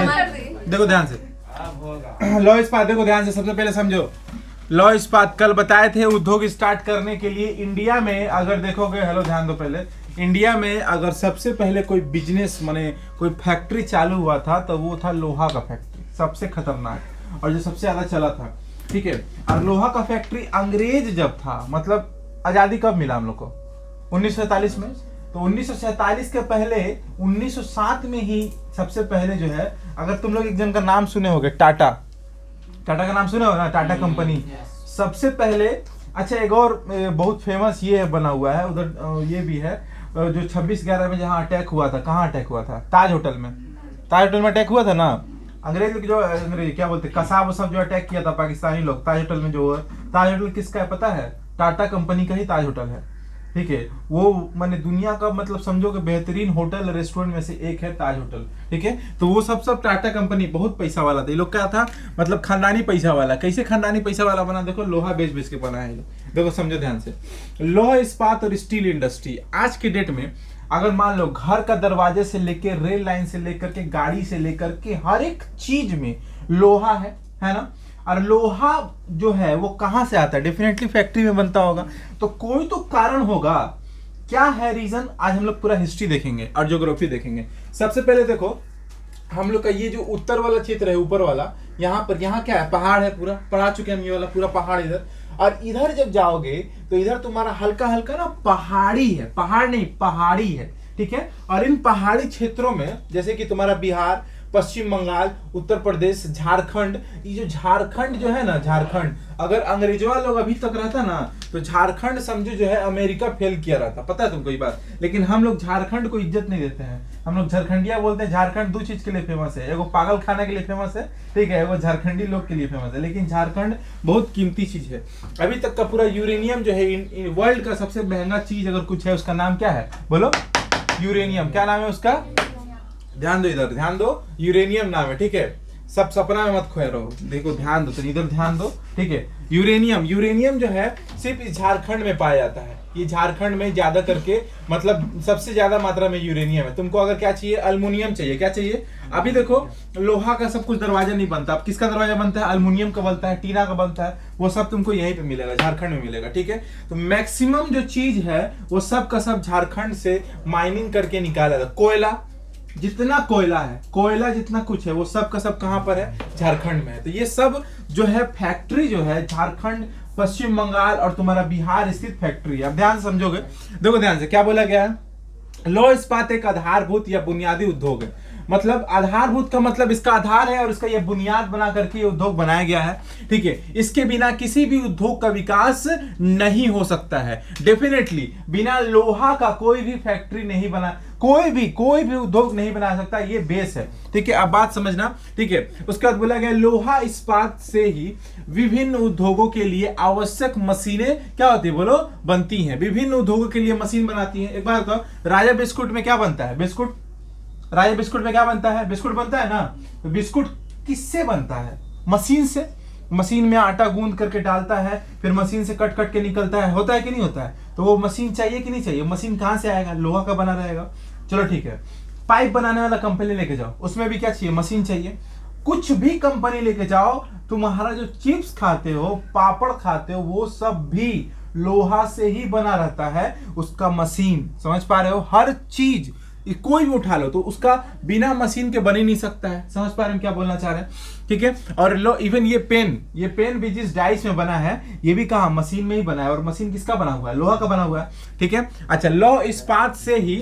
देखो ध्यान से, लौह इस्पात देखो ध्यान से, सबसे पहले समझो लौह इस्पात कल बताए थे उद्योग स्टार्ट करने के लिए इंडिया में, अगर देखोगे, हेलो ध्यान दो, पहले इंडिया में अगर सबसे पहले कोई बिजनेस माने कोई फैक्ट्री चालू हुआ था तो वो था लोहा का फैक्ट्री, सबसे खतरनाक और जो सबसे ज्यादा चला था, ठीक है। और लोहा का फैक्ट्री अंग्रेज जब था, मतलब आजादी कब मिला हम लोग को, 1947 में, तो 1947 के पहले 1907 में ही सबसे पहले जो है, अगर तुम लोग एक जन का नाम सुने होगे, टाटा का नाम सुने हो ना, टाटा कंपनी सबसे पहले। अच्छा एक और बहुत फेमस ये बना हुआ है उधर, ये भी है जो 26/11 में जहाँ अटैक हुआ था, कहाँ अटैक हुआ था, ताज होटल में, ताज होटल में अटैक हुआ था ना, अंग्रेज जो क्या बोलते कसाब सब जो अटैक किया था पाकिस्तानी लोग, ताज होटल में जो हुआ, ताज होटल किसका है पता है, टाटा कंपनी का ही ताज होटल है, ठीक है। वो माने दुनिया का मतलब समझो कि बेहतरीन होटल रेस्टोरेंट में से एक है ताज होटल, ठीक है। तो वो सब टाटा कंपनी बहुत पैसा वाला था, ये लोग क्या था मतलब खानदानी पैसा वाला। कैसे खानदानी पैसा वाला बना, देखो लोहा बेच के बना है, देखो समझो ध्यान से। लोहा इस्पात और स्टील इंडस्ट्री आज के डेट में अगर मान लो घर का दरवाजे से लेकर रेल लाइन से लेकर के गाड़ी से लेकर के हर एक चीज में लोहा है ना। और लोहा जो है वो कहां से आता है, डेफिनेटली फैक्ट्री में बनता होगा, तो कोई तो कारण होगा। क्या है रीजन, आज हम लोग पूरा हिस्ट्री देखेंगे और ज्योग्राफी देखेंगे। सबसे पहले देखो हम लोग का ये जो उत्तर वाला क्षेत्र है, ऊपर वाला, यहाँ पर, यहाँ क्या है, पहाड़ है, पूरा पढ़ा चुके हम ये वाला पूरा पहाड़ इधर। और इधर जब जाओगे तो इधर तुम्हारा हल्का हल्का ना पहाड़ी है, पहाड़ नहीं पहाड़ी है, ठीक है। और इन पहाड़ी क्षेत्रों में जैसे कि तुम्हारा बिहार, पश्चिम बंगाल, उत्तर प्रदेश, झारखंड, ये जो झारखंड जो है ना, झारखंड अगर अंग्रेजवा लोग अभी तक रहता ना तो झारखंड समझो जो है अमेरिका फेल किया रहता, पता है तुमको ये बात। लेकिन हम लोग झारखंड को इज्जत नहीं देते हैं, हम लोग झारखंडिया बोलते हैं। झारखंड दो चीज के लिए फेमस है, एगो पागल खाना के लिए फेमस है, ठीक है, एगो झारखंडी लोग के लिए फेमस है। लेकिन झारखंड बहुत कीमती चीज है, अभी तक का पूरा यूरेनियम जो है वर्ल्ड का सबसे महंगा चीज अगर कुछ है उसका नाम क्या है, बोलो, यूरेनियम। क्या नाम है उसका, ध्यान दो इधर, ध्यान दो, यूरेनियम नाम है, ठीक है। सब सपना में मत खोए रहो, देखो ध्यान दो, तो इधर ध्यान दो, ठीक है। यूरेनियम जो है सिर्फ इस झारखंड में पाया जाता है, ये झारखंड में ज्यादा करके, मतलब सबसे ज्यादा मात्रा में यूरेनियम है। तुमको अगर क्या चाहिए, अल्मुनियम चाहिए, क्या चाहिए। अभी देखो लोहा का सब कुछ दरवाजा नहीं बनता, अब किसका दरवाजा बनता है, अल्मुनियम का बनता है, टीना का बनता है, वो सब तुमको यहीं पे मिलेगा, झारखंड में मिलेगा, ठीक है। तो मैक्सिमम जो चीज है वो सब का सब झारखंड से माइनिंग करके निकाला जाता। कोयला, जितना कोयला है, कोयला जितना कुछ है वो सब का सब कहां पर है, झारखंड में है। तो ये सब जो है फैक्ट्री जो है झारखंड, पश्चिम बंगाल और तुम्हारा बिहार स्थित फैक्ट्री है। अब ध्यान से समझोगे, देखो ध्यान से क्या बोला गया है, लौह इस्पात एक आधारभूत या बुनियादी उद्योग है। मतलब आधारभूत का मतलब इसका आधार है और इसका यह बुनियाद बना करके ये उद्योग बनाया गया है, ठीक है। इसके बिना किसी भी उद्योग का विकास नहीं हो सकता है। डेफिनेटली बिना लोहा का कोई भी फैक्ट्री नहीं बना, कोई भी उद्योग नहीं बना सकता, ये बेस है, ठीक है। अब बात समझना, ठीक है। उसके बाद बोला गया लोहा इस्पात से ही विभिन्न उद्योगों के लिए आवश्यक मशीनें क्या होती है, बोलो, बनती हैं। विभिन्न उद्योगों के लिए मशीन बनाती हैं। एक बार बताओ, राजा बिस्कुट में क्या बनता है, बिस्कुट, राजा बिस्कुट में क्या बनता है, बिस्कुट बनता है ना। तो बिस्कुट किससे बनता है, मशीन से। मशीन में आटा गूंद करके डालता है, फिर मशीन से कट के निकलता है, होता है कि नहीं होता है। तो वो मशीन चाहिए कि नहीं चाहिए, मशीन कहां से आएगा, लोहा का बना रहेगा। चलो ठीक है, पाइप बनाने वाला कंपनी लेके जाओ, उसमें भी क्या चाहिए, मशीन चाहिए। कुछ भी कंपनी लेके जाओ, तुम्हारा जो चिप्स खाते हो, पापड़ खाते हो, वो सब भी लोहा से ही बना रहता है, उसका मशीन, समझ पा रहे हो। हर चीज कोई भी उठा लो तो उसका बिना मशीन के बन ही नहीं सकता है, समझ पा रहे हैं क्या बोलना चाह रहे हैं, ठीक है। और लो इवन ये पेन भी जिस डाइस में बना है, ये भी कहा मशीन में ही बना है। और मशीन किसका बना हुआ है, लोहा का बना हुआ है, ठीक है। अच्छा, लौह इस्पात से ही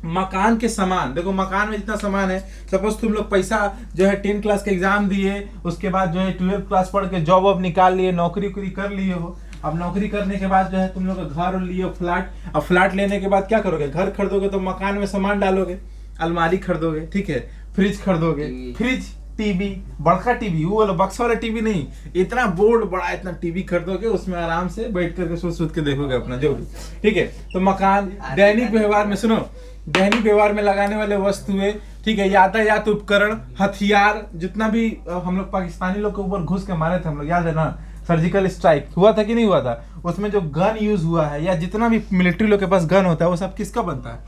मकान के सामान, देखो मकान में जितना सामान है, सपोज तुम लोग पैसा जो है 10 क्लास का एग्जाम दिए, उसके बाद जो है 12 क्लास पढ़ के जॉब वॉब निकाल लिए, नौकरी कर लिए हो। अब नौकरी करने के बाद जो है तुम लोग घर लिए, फ्लैट। अब फ्लैट लेने के बाद क्या करोगे, घर खरीदोगे तो मकान में सामान डालोगे, अलमारी खरीदोगे, ठीक है, फ्रिज खरीदोगे, फ्रिज, टीवी, बड़का टीवी, वो वाला बक्सा वाला टीवी नहीं, इतना बोर्ड बड़ा इतना टीवी खरीदोगे, उसमें आराम से बैठ करके सोच के देखोगे अपना जो भी, ठीक है। तो मकान, दैनिक व्यवहार में सुनो, दैनिक व्यवहार में लगाने वाले वस्तुएं, ठीक है, यातायात उपकरण, हथियार, जितना भी हम लोग पाकिस्तानी लोग के ऊपर घुस के मारे थे हम लोग, याद है ना, सर्जिकल स्ट्राइक हुआ था कि नहीं हुआ था, उसमें जो गन यूज हुआ है या जितना भी मिलिट्री लोग के पास गन होता है वो सब किसका बनता है,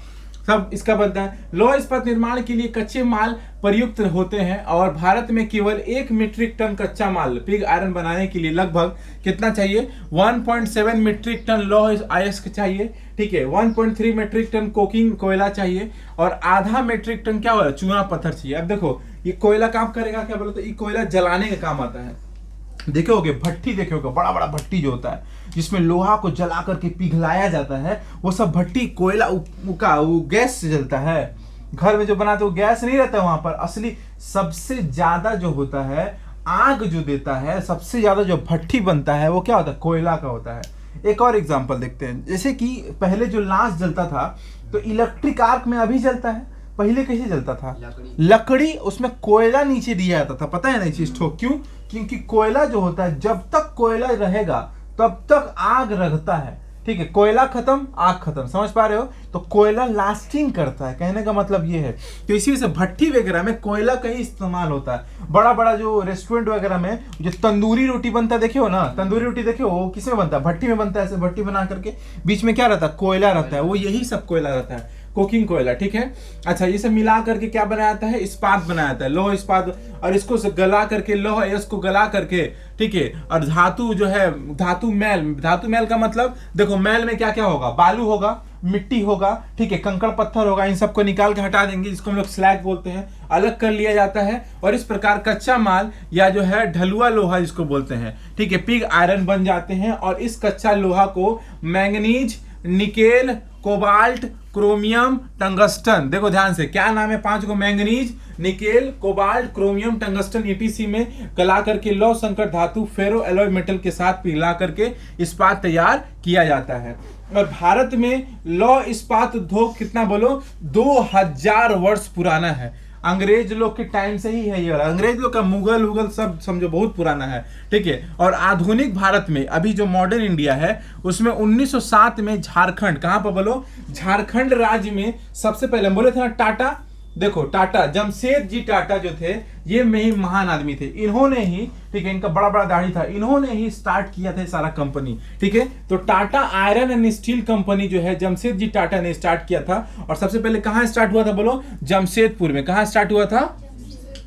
सब इसका बनता है। लौह इस्पात निर्माण के लिए कच्चे माल प्रयुक्त होते हैं और भारत में केवल 1 मीट्रिक टन कच्चा माल पिग आयरन बनाने के लिए लगभग कितना चाहिए, 1.7 मीट्रिक टन लौह अयस्क चाहिए, ठीक है, 1.3 मीट्रिक टन कोकिंग कोयला चाहिए और आधा मीट्रिक टन क्या होगा, चूना पत्थर चाहिए। अब देखो ये कोयला काम करेगा क्या बोलो तो ये कोयला जलाने का काम आता है। देखोगे भट्टी, देखोगे बड़ा बड़ा भट्टी जो होता है जिसमें लोहा को जला करके पिघलाया जाता है, वो सब भट्टी कोयला का वो गैस से जलता है। घर में जो बनाते वो गैस नहीं रहता वहां पर, असली सबसे ज्यादा जो होता है आग जो देता है, सबसे ज्यादा जो भट्टी बनता है वो क्या होता है, कोयला का होता है। एक और एग्जांपल देखते हैं, जैसे कि पहले जो लाश जलता था तो इलेक्ट्रिक आर्क में अभी जलता है, पहले कैसे जलता था, लकड़ी उसमें कोयला नीचे दिया जाता था, पता है ना चीज ठोक क्यों, क्योंकि कोयला जो होता है जब तक कोयला रहेगा तब तक आग रहता है, ठीक है, कोयला खत्म आग खत्म, समझ पा रहे हो, तो कोयला लास्टिंग करता है, कहने का मतलब ये है। तो इसी वजह से भट्टी वगैरह में कोयला का ही इस्तेमाल होता है। बड़ा बड़ा जो रेस्टोरेंट वगैरह में जो तंदूरी रोटी बनता है देखे हो ना, तंदूरी रोटी देखे हो वो किसमें बनता है, भट्टी में बनता है, ऐसे भट्टी बना करके बीच में क्या रहता है, कोयला रहता है, वो यही सब कोयला रहता है, कोकिंग कोयला, ठीक है। अच्छा ये सब मिला करके क्या बनाया जाता है, इस्पात बनाया जाता है, लौह इस्पात, और इसको गला करके लौह इसको गला करके, ठीक है, और धातु जो है धातु मैल का मतलब देखो मैल में क्या क्या होगा, बालू होगा, मिट्टी होगा, ठीक है, कंकड़ पत्थर होगा, इन सबको निकाल के हटा देंगे, जिसको हम लोग स्लैग बोलते हैं, अलग कर लिया जाता है और इस प्रकार कच्चा माल या जो है ढलुआ लोहा जिसको बोलते हैं, ठीक है, पिग आयरन बन जाते हैं। और इस कच्चा लोहा को manganese, nickel, cobalt, chromium, tungsten, देखो ध्यान से क्या नाम है 5 को, manganese, nickel, cobalt, chromium, tungsten etc में गला करके लौह संकर धातु फेरो एलॉय मेटल के साथ पिघला करके इस्पात तैयार किया जाता है। और भारत में लौह इस्पात उद्योग कितना बोलो, 2000 वर्ष पुराना है। अंग्रेज लोग के टाइम से ही है ये वाला, अंग्रेज लोग का मुगल सब समझो बहुत पुराना है, ठीक है। और आधुनिक भारत में अभी जो मॉडर्न इंडिया है उसमें 1907 में झारखंड, कहां पर बोलो, झारखंड राज्य में सबसे पहले बोले थे ना टाटा, देखो टाटा, जमशेद जी टाटा जो थे ये में ही महान आदमी थे, इन्होंने ही, ठीक है, इनका बड़ा बड़ा दाढ़ी था, इन्होंने ही स्टार्ट किया था सारा कंपनी, ठीक है। तो Tata iron and steel company जो है जमशेद जी टाटा ने स्टार्ट किया था। और सबसे पहले कहां स्टार्ट हुआ था बोलो, जमशेदपुर में। कहां स्टार्ट हुआ था,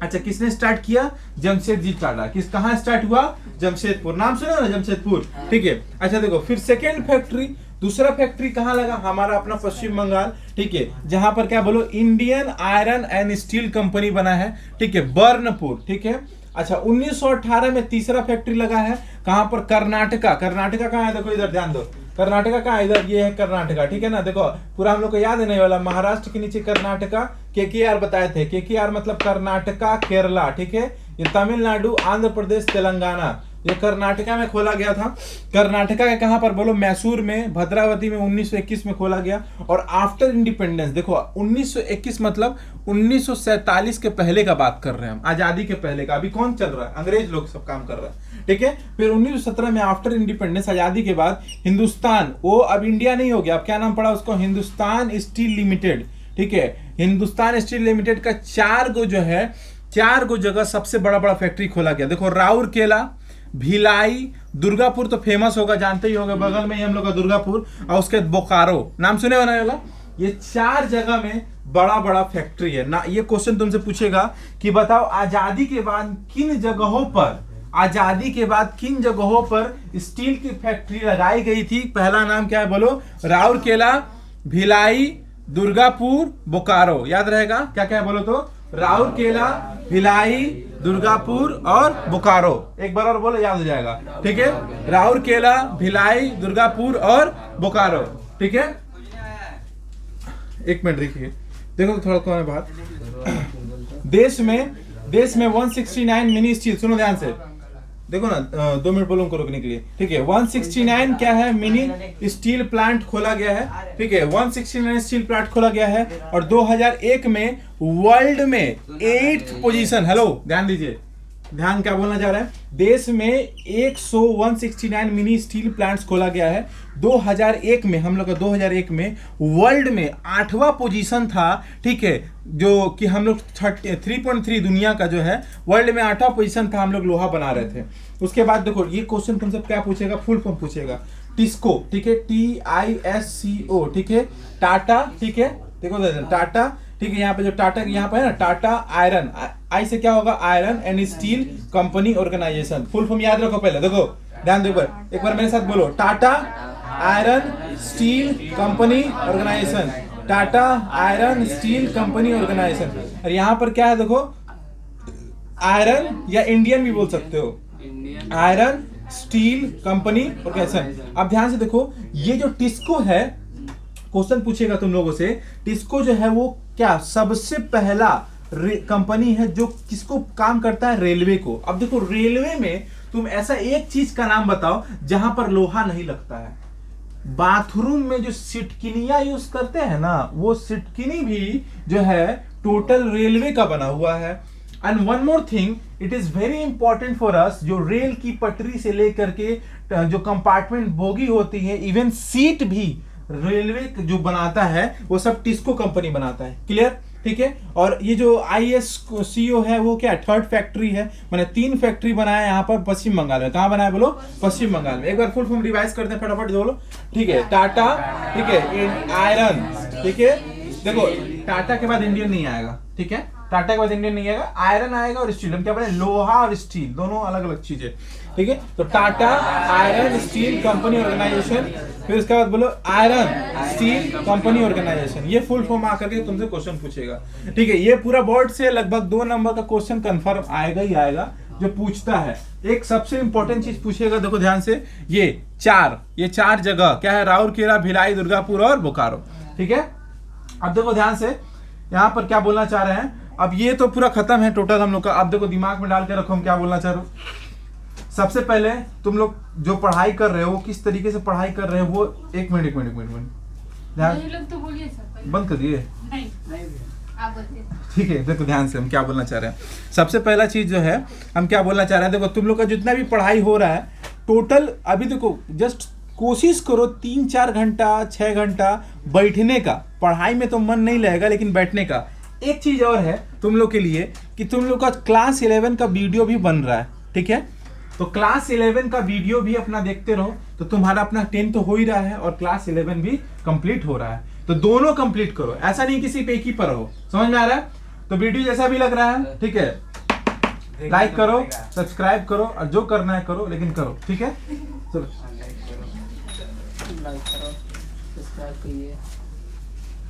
अच्छा किसने स्टार्ट किया, जमशेद जी टाटा, कहां स्टार्ट हुआ, जमशेदपुर, नाम सुना ना जमशेदपुर, ठीक है। अच्छा देखो फिर सेकेंड फैक्ट्री, दूसरा फैक्ट्री कहां लगा, हमारा अपना पश्चिम बंगाल, ठीक है, जहां पर क्या बोलो, Indian iron and steel company बना है, ठीक है, बर्नपुर, ठीक है। अच्छा 1918 में तीसरा फैक्ट्री लगा है, कहां पर, कर्नाटका, कर्नाटका कहां है, देखो इधर ध्यान दो, कर्नाटका कहां है, इधर ये है कर्नाटका, ठीक है ना, देखो पूरा हम लोग को याद है नहीं वाला, महाराष्ट्र के नीचे कर्नाटका, केकेआर बताए थे, केकेआर मतलब कर्नाटका केरला, ठीक है, ये तमिलनाडु, आंध्र प्रदेश, तेलंगाना, ये कर्नाटका में खोला गया था। कर्नाटका के कहां पर बोलो, मैसूर में, भद्रावती में 1921 में खोला गया। और आफ्टर इंडिपेंडेंस देखो 1921 मतलब 1947 के पहले का बात कर रहे हैं हम, आजादी के पहले का, अभी कौन चल रहा है, अंग्रेज लोग सब काम कर रहा है, ठीक है। फिर 1917 में आफ्टर इंडिपेंडेंस, आजादी के बाद हिंदुस्तान, वो अब इंडिया नहीं हो गया, अब क्या नाम पड़ा उसको, हिंदुस्तान स्टील लिमिटेड, ठीक है, हिंदुस्तान स्टील लिमिटेड का 4 गो जगह सबसे बड़ा बड़ा फैक्ट्री खोला गया। देखो राउरकेला, भिलाई, दुर्गापुर तो फेमस होगा, जानते ही होगा, बगल में ही हम लोग का दुर्गापुर, और उसके बाद बोकारो, नाम सुने होना वाला, ये 4 जगह में बड़ा बड़ा फैक्ट्री है ना। ये क्वेश्चन तुमसे पूछेगा कि बताओ आजादी के बाद किन जगहों पर स्टील की फैक्ट्री लगाई गई थी, पहला नाम क्या है बोलो, राउरकेला, भिलाई, दुर्गापुर, बोकारो, याद रहेगा क्या क्या है बोलो तो, राउरकेला, भिलाई, दुर्गापुर और बोकारो, एक बार और बोलो याद हो जाएगा, ठीक है, राउरकेला, भिलाई, दुर्गापुर और बोकारो, ठीक है। एक मिनट देखिए, देखो थोड़ा कौन है बात, देश में 169 मिनी स्टील, सुनो ध्यान से, देखो ना 2 मिनट बोलो उनको रोकने के लिए, ठीक है। 169 क्या है, मिनी स्टील प्लांट खोला गया है, ठीक है, 169 स्टील प्लांट खोला गया है। और 2001 में वर्ल्ड में 8th पोजीशन, हेलो ध्यान दीजिए, ध्यान क्या बोलना चाह रहा है, देश में 169 मिनी स्टील प्लांट्स खोला गया है। 2001 में हम लोग का 2001 में वर्ल्ड में 8वां पोजीशन था, ठीक है, जो कि हम लोग 3.3 दुनिया का जो है वर्ल्ड में 8वां पोजीशन था, हम लोग लोहा बना रहे थे। उसके बाद देखो ये क्वेश्चन तुमसे क्या पूछेगा, फुल फॉर्म पूछेगा, टिस्को, ठीक है, TISCO, ठीक है, टाटा, ठीक है, देखो टाटा, ठीक है, यहाँ पे जो टाटा यहाँ पे है ना, टाटा आयरन, आई से क्या होगा, iron and steel company organisation. Full form याद रखो पहले, देखो ध्यान दो एक बार मेरे साथ बोलो, Tata iron steel company organisation, Tata iron steel company organisation. और यहाँ पर क्या है देखो, आयरन या इंडियन भी बोल सकते हो, आयरन स्टील कंपनी ऑर्गेनाइजेशन। अब ध्यान से देखो, ये जो टिस्को है, क्वेश्चन पूछेगा तुम लोगों से, टिस्को जो है वो क्या सबसे पहला कंपनी है जो किसको काम करता है, रेलवे को। अब देखो रेलवे में तुम ऐसा एक चीज का नाम बताओ जहां पर लोहा नहीं लगता है। बाथरूम में जो सिटकिनिया यूज करते हैं ना, वो सिटकिनी भी जो है टोटल रेलवे का बना हुआ है। And one more thing, it is very important for us, जो रेल की पटरी से लेकर के जो कंपार्टमेंट बोगी होती है, इवन सीट भी रेलवे जो बनाता है वो सब टिस्को कंपनी बनाता है। क्लियर, ठीक है। और ये जो ISCO है वो क्या, थर्ड फैक्ट्री है, मैंने 3 फैक्ट्री बनाया यहाँ पर पश्चिम बंगाल में। कहाँ बनाया बोलो, पश्चिम बंगाल में। एक बार फुल फॉर्म रिवाइज करते हैं फटाफट बोलो, ठीक है। टाटा, ठीक है, आयरन, ठीक है, देखो टाटा के बाद इंडियन नहीं आएगा, ठीक है, टाटा के बाद इंडियन नहीं आएगा, आयरन आएगा और स्टील। हम क्या बोले, लोहा और स्टील दोनों अलग अलग चीजें, ठीक है। तो Tata iron steel company organisation, फिर उसके बाद बोलो आयरन स्टील कंपनी ऑर्गेनाइजेशन। ये फुल फॉर्म आकर के तुमसे क्वेश्चन पूछेगा, ठीक है। ये पूरा बोर्ड से लगभग 2 नंबर का क्वेश्चन कंफर्म आएगा ही आएगा जो पूछता है। एक सबसे इंपॉर्टेंट चीज पूछेगा, देखो ध्यान से, ये 4 जगह क्या है, राउरकेला, भिलाई, दुर्गापुर और बोकारो, ठीक है। अब देखो ध्यान से, यहाँ पर क्या बोलना चाह रहे हैं। अब ये तो पूरा खत्म है टोटल हम लोग का। अब देखो दिमाग में डाल के रखो हम क्या बोलना चाह रहे हो। सबसे पहले तुम लोग जो पढ़ाई कर रहे हो, किस तरीके से पढ़ाई कर रहे हो, वो एक मिनट ध्यान, बंद कर दिए, ठीक है। देखो ध्यान से हम क्या बोलना चाह रहे हैं। सबसे पहला चीज जो है हम क्या बोलना चाह रहे हैं, देखो तुम लोग का जितना भी पढ़ाई हो रहा है टोटल, अभी देखो जस्ट कोशिश करो 3-4 घंटा 6 घंटा बैठने का। पढ़ाई में तो मन नहीं लगेगा लेकिन बैठने का। एक चीज और है तुम लोग के लिए कि तुम लोग का क्लास 11 का वीडियो भी बन रहा है, ठीक है। तो क्लास 11 का वीडियो भी अपना देखते रहो, तो तुम्हारा अपना 10 तो हो ही रहा है और क्लास 11 भी कंप्लीट हो रहा है। तो दोनों कंप्लीट करो, ऐसा नहीं किसी पे एक ही पर हो। समझ में आ रहा है? तो वीडियो जैसा भी लग रहा है, ठीक है, लाइक करो, सब्सक्राइब करो और जो करना है करो, लेकिन करो, ठीक है। चलो लाइक करो, सब्सक्राइब करिए।